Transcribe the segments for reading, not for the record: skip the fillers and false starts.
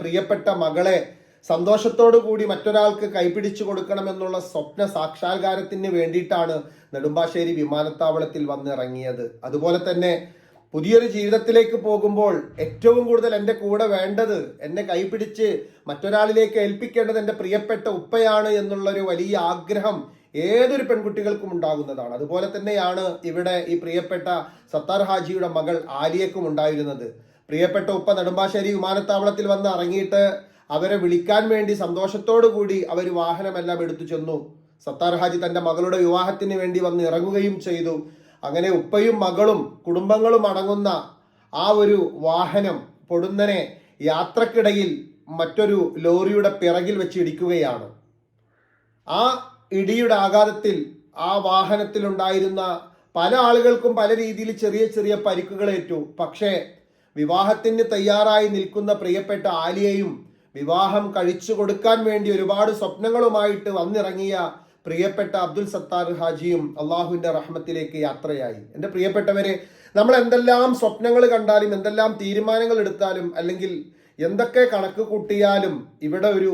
പ്രിയപ്പെട്ട മകളെ സന്തോഷത്തോടു കൂടി മറ്റൊരാൾക്ക് കൈപിടിച്ചു കൊടുക്കണമെന്നുള്ള സ്വപ്ന സാക്ഷാത്കാരത്തിന് വേണ്ടിയിട്ടാണ് നെടുമ്പാശ്ശേരി വിമാനത്താവളത്തിൽ വന്നിറങ്ങിയത്. അതുപോലെ തന്നെ പുതിയൊരു ജീവിതത്തിലേക്ക് പോകുമ്പോൾ ഏറ്റവും കൂടുതൽ എൻ്റെ കൂടെ വേണ്ടത്, എന്നെ കൈപിടിച്ച് മറ്റൊരാളിലേക്ക് ഏൽപ്പിക്കേണ്ടത് എൻ്റെ പ്രിയപ്പെട്ട ഉപ്പയാണ് എന്നുള്ളൊരു വലിയ ആഗ്രഹം ഏതൊരു പെൺകുട്ടികൾക്കും ഉണ്ടാകുന്നതാണ്. അതുപോലെ തന്നെയാണ് ഇവിടെ ഈ പ്രിയപ്പെട്ട സത്താർ ഹാജിയുടെ മകൾ ആലിയക്കും ഉണ്ടായിരുന്നത്. പ്രിയപ്പെട്ട ഉപ്പ നെടുമ്പാശ്ശേരി വിമാനത്താവളത്തിൽ വന്ന് ഇറങ്ങിയിട്ട് അവരെ വിളിക്കാൻ വേണ്ടി സന്തോഷത്തോടു കൂടി അവർ വാഹനമെല്ലാം എടുത്തു ചെന്നു. സത്താർ ഹാജി തന്റെ മകളുടെ വിവാഹത്തിന് വേണ്ടി വന്ന് ഇറങ്ങുകയും ചെയ്തു. അങ്ങനെ ഉപ്പയും മകളും കുടുംബങ്ങളും അടങ്ങുന്ന ആ ഒരു വാഹനം പൊടുന്നനെ യാത്രക്കിടയിൽ മറ്റൊരു ലോറിയുടെ പിറകിൽ വെച്ച് ഇടിക്കുകയാണ്. ആ ഇടിയുടെ ആഘാതത്തിൽ ആ വാഹനത്തിലുണ്ടായിരുന്ന പല ആളുകൾക്കും പല രീതിയിൽ ചെറിയ ചെറിയ പരിക്കുകളേറ്റു. പക്ഷേ വിവാഹത്തിന് തയ്യാറായി നിൽക്കുന്ന പ്രിയപ്പെട്ട ആലിയയും വിവാഹം കഴിച്ചു കൊടുക്കാൻ വേണ്ടി ഒരുപാട് സ്വപ്നങ്ങളുമായിട്ട് വന്നിറങ്ങിയ പ്രിയപ്പെട്ട അബ്ദുൽ സത്താർ ഹാജിയും അള്ളാഹുവിന്റെ റഹ്മത്തിലേക്ക് യാത്രയായി. എൻ്റെ പ്രിയപ്പെട്ടവരെ, നമ്മൾ എന്തെല്ലാം സ്വപ്നങ്ങൾ കണ്ടാലും എന്തെല്ലാം തീരുമാനങ്ങൾ എടുത്താലും അല്ലെങ്കിൽ എന്തൊക്കെ കണക്ക് കൂട്ടിയാലും ഇവിടെ ഒരു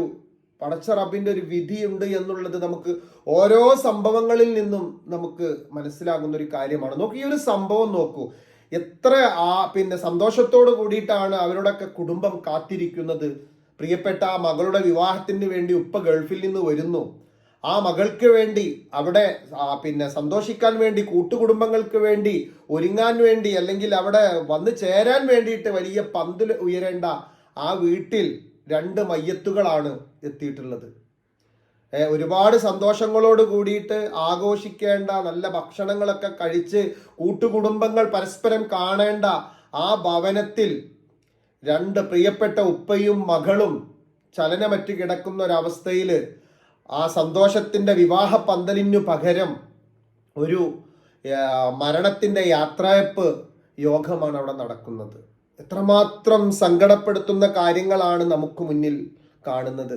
പടച്ച റബ്ബിന്റെ ഒരു വിധിയുണ്ട് എന്നുള്ളത് നമുക്ക് ഓരോ സംഭവങ്ങളിൽ നിന്നും നമുക്ക് മനസ്സിലാകുന്ന ഒരു കാര്യമാണ്. നോക്കൂ, ഈ ഒരു സംഭവം നോക്കൂ, എത്ര സന്തോഷത്തോട് കൂടിയിട്ടാണ് അവരുടെയൊക്കെ കുടുംബം കാത്തിരിക്കുന്നത്. പ്രിയപ്പെട്ട ആ മകളുടെ വിവാഹത്തിന് വേണ്ടി ഉപ്പ ഗൾഫിൽ നിന്ന് വരുന്നു. ആ മകൾക്ക് വേണ്ടി അവിടെ സന്തോഷിക്കാൻ വേണ്ടി, കൂട്ടുകുടുംബങ്ങൾക്ക് വേണ്ടി ഒരുങ്ങാൻ വേണ്ടി, അല്ലെങ്കിൽ അവിടെ വന്നു ചേരാൻ വേണ്ടിയിട്ട് വലിയ പന്തിൽ ഉയരേണ്ട ആ വീട്ടിൽ 2 മയ്യത്തുകളാണ് എത്തിയിട്ടുള്ളത്. ഒരുപാട് സന്തോഷങ്ങളോട് കൂടിയിട്ട് ആഘോഷിക്കേണ്ട, നല്ല ഭക്ഷണങ്ങളൊക്കെ കഴിച്ച് കൂട്ടുകുടുംബങ്ങൾ പരസ്പരം കാണേണ്ട ആ ഭവനത്തിൽ 2 പ്രിയപ്പെട്ട ഉപ്പയും മകളും ചലനമറ്റ് കിടക്കുന്ന ഒരവസ്ഥയിൽ ആ സന്തോഷത്തിന്റെ വിവാഹ പന്തലിനു പകരം ഒരു മരണത്തിന്റെ യാത്രയപ്പ് യോഗമാണ് അവിടെ നടക്കുന്നത്. എത്രമാത്രം സങ്കടപ്പെടുത്തുന്ന കാര്യങ്ങളാണ് നമുക്ക് മുന്നിൽ കാണുന്നത്.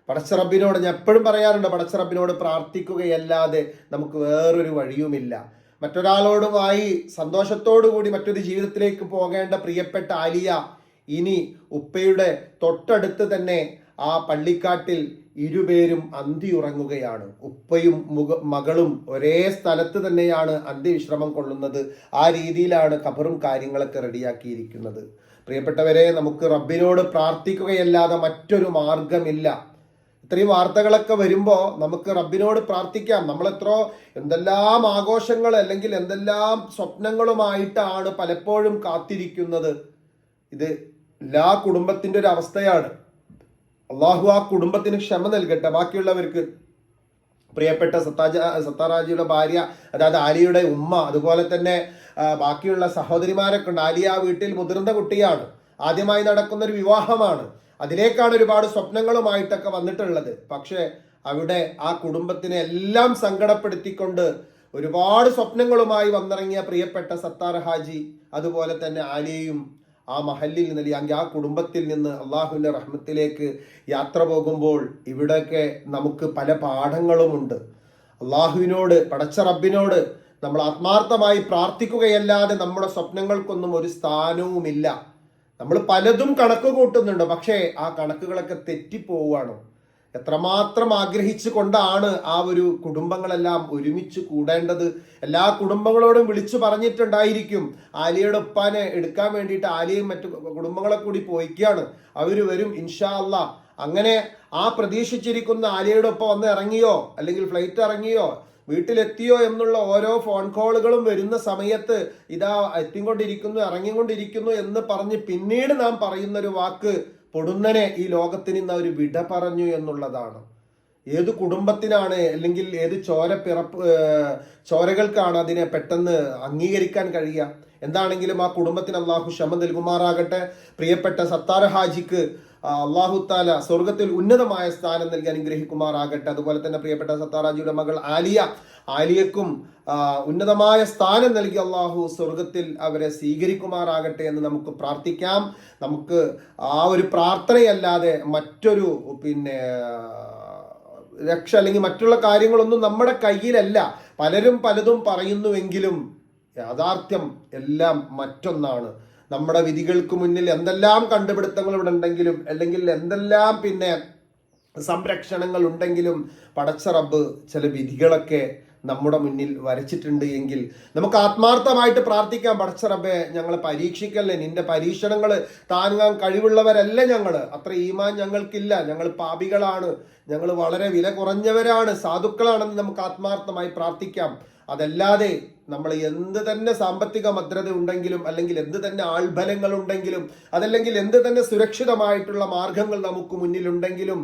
പടച്ചറബിനോട് ഞാൻ എപ്പോഴും പറയാറുണ്ട്, പടച്ചറബിനോട് പ്രാർത്ഥിക്കുകയല്ലാതെ നമുക്ക് വേറൊരു വഴിയുമില്ല. മറ്റൊരാളോടുമായി സന്തോഷത്തോടു കൂടി മറ്റൊരു ജീവിതത്തിലേക്ക് പോകേണ്ട പ്രിയപ്പെട്ട ആലിയ ഇനി ഉപ്പയുടെ തൊട്ടടുത്ത് തന്നെ ആ പള്ളിക്കാട്ടിൽ ഇരുപേരും അന്തി ഉറങ്ങുകയാണ്. ഉപ്പയും മകളും ഒരേ സ്ഥലത്ത് തന്നെയാണ് അന്ത്യവിശ്രമം കൊള്ളുന്നത്. ആ രീതിയിലാണ് ഖബറും കാര്യങ്ങളൊക്കെ റെഡിയാക്കിയിരിക്കുന്നത്. പ്രിയപ്പെട്ടവരെ, നമുക്ക് റബ്ബിനോട് പ്രാർത്ഥിക്കുകയല്ലാതെ മറ്റൊരു മാർഗമില്ല. ഇത്രയും വാർത്തകളൊക്കെ വരുമ്പോൾ നമുക്ക് റബ്ബിനോട് പ്രാർത്ഥിക്കാം. എന്തെല്ലാം ആഘോഷങ്ങൾ അല്ലെങ്കിൽ എന്തെല്ലാം സ്വപ്നങ്ങളുമായിട്ടാണ് പലപ്പോഴും കാത്തിരിക്കുന്നത്. ഇത് എല്ലാ കുടുംബത്തിന്റെ ഒരു അവസ്ഥയാണ്. അള്ളാഹു ആ കുടുംബത്തിന് ക്ഷമ നൽകട്ടെ. ബാക്കിയുള്ളവർക്ക് പ്രിയപ്പെട്ട സത്താറാജിയുടെ ഭാര്യ, അതായത് ആലിയുടെ ഉമ്മ, അതുപോലെ തന്നെ ബാക്കിയുള്ള സഹോദരിമാരൊക്കെ ഉണ്ട്. ആലിയ വീട്ടിൽ മുതിർന്ന കുട്ടിയാണ്. ആദ്യമായി നടക്കുന്ന ഒരു വിവാഹമാണ്. അതിലേക്കാണ് ഒരുപാട് സ്വപ്നങ്ങളുമായിട്ടൊക്കെ വന്നിട്ടുള്ളത്. പക്ഷെ അവിടെ ആ കുടുംബത്തിനെ എല്ലാം സങ്കടപ്പെടുത്തിക്കൊണ്ട് ഒരുപാട് സ്വപ്നങ്ങളുമായി വന്നിറങ്ങിയ പ്രിയപ്പെട്ട സത്താർ ഹാജി, അതുപോലെ തന്നെ ആലിയയും ആ മഹല്ലിൽ നിന്ന് അല്ലെങ്കിൽ ആ കുടുംബത്തിൽ നിന്ന് അള്ളാഹുവിന്റെ റഹ്മത്തിലേക്ക് യാത്ര പോകുമ്പോൾ ഇവിടെയൊക്കെ നമുക്ക് പല പാഠങ്ങളുമുണ്ട്. അള്ളാഹുവിനോട്, പടച്ച റബ്ബിനോട് നമ്മൾ ആത്മാർത്ഥമായി പ്രാർത്ഥിക്കുകയല്ലാതെ നമ്മുടെ സ്വപ്നങ്ങൾക്കൊന്നും ഒരു സ്ഥാനവുമില്ല. നമ്മൾ പലതും കണക്ക് കൂട്ടുന്നുണ്ട്, പക്ഷേ ആ കണക്കുകളൊക്കെ തെറ്റിപ്പോവുകയാണ്. എത്രമാത്രം ആഗ്രഹിച്ചു കൊണ്ടാണ് ആ ഒരു കുടുംബങ്ങളെല്ലാം ഒരുമിച്ച് കൂടേണ്ടത്. എല്ലാ കുടുംബങ്ങളോടും വിളിച്ചു പറഞ്ഞിട്ടുണ്ടായിരിക്കും. ആലിയയുടെ ഉപ്പാനെ എടുക്കാൻ വേണ്ടിയിട്ട് ആലിയയും മറ്റു കുടുംബങ്ങളെ കൂടി പോയിക്കാണ്. അവര് വരും ഇൻഷാ അല്ലാ. അങ്ങനെ ആ പ്രതീക്ഷിച്ചിരിക്കുന്ന ആലിയയുടെ ഒപ്പം വന്ന് ഇറങ്ങിയോ, അല്ലെങ്കിൽ ഫ്ലൈറ്റ് ഇറങ്ങിയോ, വീട്ടിലെത്തിയോ എന്നുള്ള ഓരോ ഫോൺ കോളുകളും വരുന്ന സമയത്ത് ഇതാ എത്തിക്കൊണ്ടിരിക്കുന്നു, ഇറങ്ങിക്കൊണ്ടിരിക്കുന്നു എന്ന് പറഞ്ഞ് പിന്നീട് നാം പറയുന്നൊരു വാക്ക് പൊടുന്നനെ ഈ ലോകത്തിന് ഇന്ന് ഒരു വിട പറഞ്ഞു എന്നുള്ളതാണ്. ഏത് കുടുംബത്തിനാണ് അല്ലെങ്കിൽ ഏത് ചോരകൾക്കാണ് അതിനെ പെട്ടെന്ന് അംഗീകരിക്കാൻ കഴിയുക? എന്താണെങ്കിലും ആ കുടുംബത്തിന് അള്ളാഹു ക്ഷമ നൽകുമാറാകട്ടെ. പ്രിയപ്പെട്ട സത്താർ ഹാജിക്ക് അള്ളാഹു താല സ്വർഗത്തിൽ ഉന്നതമായ സ്ഥാനം നൽകി അനുഗ്രഹിക്കുമാറാകട്ടെ. അതുപോലെ തന്നെ പ്രിയപ്പെട്ട സത്താർ ഹാജിയുടെ മകൾ ആലിയക്കും ഉന്നതമായ സ്ഥാനം നൽകി അള്ളാഹു സ്വർഗത്തിൽ അവരെ സ്വീകരിക്കുമാറാകട്ടെ എന്ന് നമുക്ക് പ്രാർത്ഥിക്കാം. നമുക്ക് ആ ഒരു പ്രാർത്ഥനയല്ലാതെ മറ്റൊരു രക്ഷ അല്ലെങ്കിൽ മറ്റുള്ള കാര്യങ്ങളൊന്നും നമ്മുടെ കയ്യിലല്ല. പലരും പലതും പറയുന്നുവെങ്കിലും യാഥാർത്ഥ്യം എല്ലാം മറ്റൊന്നാണ്. നമ്മുടെ വിധികൾക്ക് മുന്നിൽ എന്തെല്ലാം കണ്ടുപിടുത്തങ്ങൾ ഇവിടെ ഉണ്ടെങ്കിലും, അല്ലെങ്കിൽ എന്തെല്ലാം സംരക്ഷണങ്ങൾ ഉണ്ടെങ്കിലും, പടച്ച റബ്ബ് ചില വിധികളൊക്കെ നമ്മുടെ മുന്നിൽ വരച്ചിട്ടുണ്ട് എങ്കിൽ നമുക്ക് ആത്മാർത്ഥമായിട്ട് പ്രാർത്ഥിക്കാം. പടച്ച റബ്ബേ, ഞങ്ങളെ പരീക്ഷിക്കല്ലേ, നിന്റെ പരീക്ഷണങ്ങൾ താങ്ങാൻ കഴിവുള്ളവരല്ല ഞങ്ങൾ, അത്ര ഈമാൻ ഞങ്ങൾക്കില്ല, ഞങ്ങൾ പാപികളാണ്, ഞങ്ങൾ വളരെ വില കുറഞ്ഞവരാണ്, സാധുക്കളാണെന്ന് നമുക്ക് ആത്മാർത്ഥമായി പ്രാർത്ഥിക്കാം. അതല്ലാതെ നമ്മൾ എന്ത് തന്നെ സാമ്പത്തിക ഭദ്രത ഉണ്ടെങ്കിലും, അല്ലെങ്കിൽ എന്ത് തന്നെ ആൾബലങ്ങൾ ഉണ്ടെങ്കിലും, അതല്ലെങ്കിൽ എന്ത് തന്നെ സുരക്ഷിതമായിട്ടുള്ള മാർഗങ്ങൾ നമുക്ക് മുന്നിലുണ്ടെങ്കിലും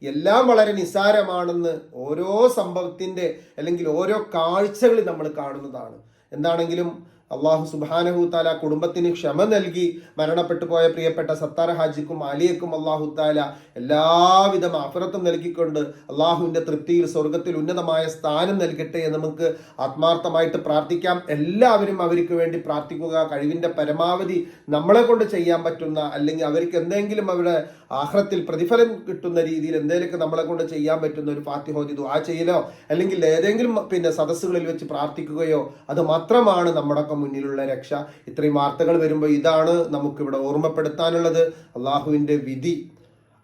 എല്ലാം വളരെ നിസ്സാരമാണെന്ന് ഓരോ സംഭവത്തിന്റെ അല്ലെങ്കിൽ ഓരോ കാഴ്ചകളിൽ നമ്മൾ കാണുന്നതാണ്. എന്താണെങ്കിലും അള്ളാഹു സുബ്ഹാനഹു തആല കുടുംബത്തിന് ക്ഷമ നൽകി മരണപ്പെട്ടു പോയ പ്രിയപ്പെട്ട സത്താർ ഹാജിക്കും ആലിയക്കും അള്ളാഹു തആല എല്ലാവിധ മാഫിറത്തും നൽകിക്കൊണ്ട് അള്ളാഹുവിന്റെ തൃപ്തിയിൽ സ്വർഗത്തിൽ ഉന്നതമായ സ്ഥാനം നൽകട്ടെ എന്ന് നമുക്ക് ആത്മാർത്ഥമായിട്ട് പ്രാർത്ഥിക്കാം. എല്ലാവരും അവർക്ക് വേണ്ടി പ്രാർത്ഥിക്കുക. കഴിവിന്റെ പരമാവധി നമ്മളെ കൊണ്ട് ചെയ്യാൻ പറ്റുന്ന, അല്ലെങ്കിൽ അവർക്ക് എന്തെങ്കിലും അവരുടെ ആഖിറത്തിൽ പ്രതിഫലം കിട്ടുന്ന രീതിയിൽ എന്തെങ്കിലുമൊക്കെ നമ്മളെ കൊണ്ട് ചെയ്യാൻ പറ്റുന്ന ഒരു ഫാത്തിഹ ഓതി ദുആ ചെയ്യലോ, അല്ലെങ്കിൽ ഏതെങ്കിലും സദസ്സുകളിൽ വെച്ച് പ്രാർത്ഥിക്കുകയോ, അത് മാത്രമാണ് നമ്മുടെ മുന്നിലുള്ള രക്ഷ. ഇത്രയും വാർത്തകൾ വരുമ്പോൾ ഇതാണ് നമുക്കിവിടെ ഓർമ്മപ്പെടുത്താനുള്ളത്. അള്ളാഹുവിന്റെ വിധി,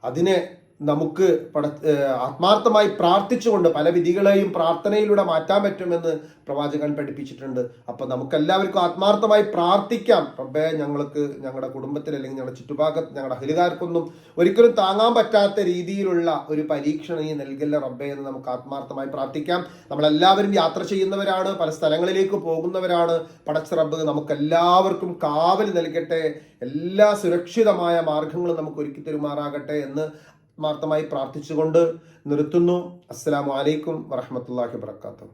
അതിനെ നമുക്ക് ആത്മാർത്ഥമായി പ്രാർത്ഥിച്ചുകൊണ്ട് പല വിധികളെയും പ്രാർത്ഥനയിലൂടെ മാറ്റാൻ പറ്റുമെന്ന് പ്രവാചകൻ പഠിപ്പിച്ചിട്ടുണ്ട്. അപ്പൊ നമുക്ക് എല്ലാവർക്കും ആത്മാർത്ഥമായി പ്രാർത്ഥിക്കാം. റബ്ബേ, ഞങ്ങൾക്ക് ഞങ്ങളുടെ കുടുംബത്തിൽ അല്ലെങ്കിൽ ഞങ്ങളുടെ ചുറ്റുഭാഗത്ത് ഞങ്ങളുടെ അഹിലുകാർക്കൊന്നും ഒരിക്കലും താങ്ങാൻ പറ്റാത്ത രീതിയിലുള്ള ഒരു പരീക്ഷ നീ നൽകല്ല റബ്ബേ എന്ന് നമുക്ക് ആത്മാർത്ഥമായി പ്രാർത്ഥിക്കാം. നമ്മളെല്ലാവരും യാത്ര ചെയ്യുന്നവരാണ്, പല സ്ഥലങ്ങളിലേക്ക് പോകുന്നവരാണ്. പടച്ച റബ്ബ് നമുക്ക് എല്ലാവർക്കും കാവൽ നൽകട്ടെ, എല്ലാ സുരക്ഷിതമായ മാർഗങ്ങളും നമുക്ക് ഒരുക്കി തരുമാറാകട്ടെ എന്ന് ആത്മാർത്ഥമായി പ്രാർത്ഥിച്ചുകൊണ്ട് നിർത്തുന്നു. അസ്സലാമു അലൈക്കും വറഹ്മത്തുള്ളാഹി വബറകാതുഹു.